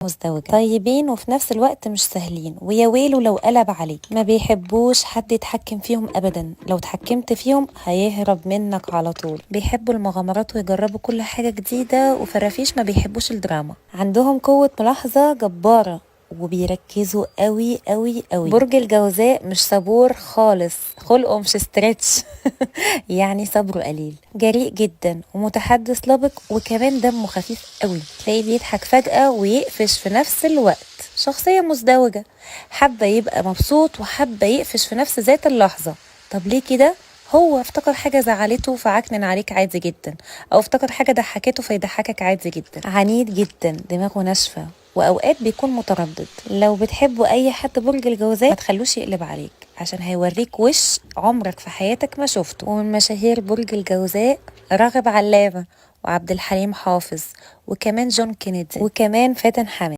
مزدوجة، طيبين وفي نفس الوقت مش سهلين، ويا ويله لو قلب عليك. ما بيحبوش حد يتحكم فيهم ابدا، لو اتحكمت فيهم هيهرب منك على طول. بيحبوا المغامرات ويجربوا كل حاجة جديدة، وفرافيش ما بيحبوش الدراما. عندهم قوة ملاحظة جبارة وبيركزوا قوي قوي قوي. برج الجوزاء مش صبور خالص، خلقه مش ستريتش يعني صبره قليل، جريء جدا ومتحدث لبق، وكمان دمه خفيف قوي. تلاقيه بيضحك فجأة ويقفش في نفس الوقت. شخصية مزدوجة، حابة يبقى مبسوط وحابة يقفش في نفس ذات اللحظة. طب ليه كده؟ هو افتكر حاجة زعلته فعكنن عليك عادي جدا، او افتكر حاجة ضحكته فيضحكك عادي جدا. عنيد جدا، دماغه ناشفة، واوقات بيكون متردد. لو بتحبوا اي حد برج الجوزاء ما تخلوش يقلب عليك، عشان هيوريك وش عمرك في حياتك ما شفته. ومن مشاهير برج الجوزاء راغب علامة، وعبد الحليم حافظ، وكمان جون كينيدي، وكمان فاتن حمامة.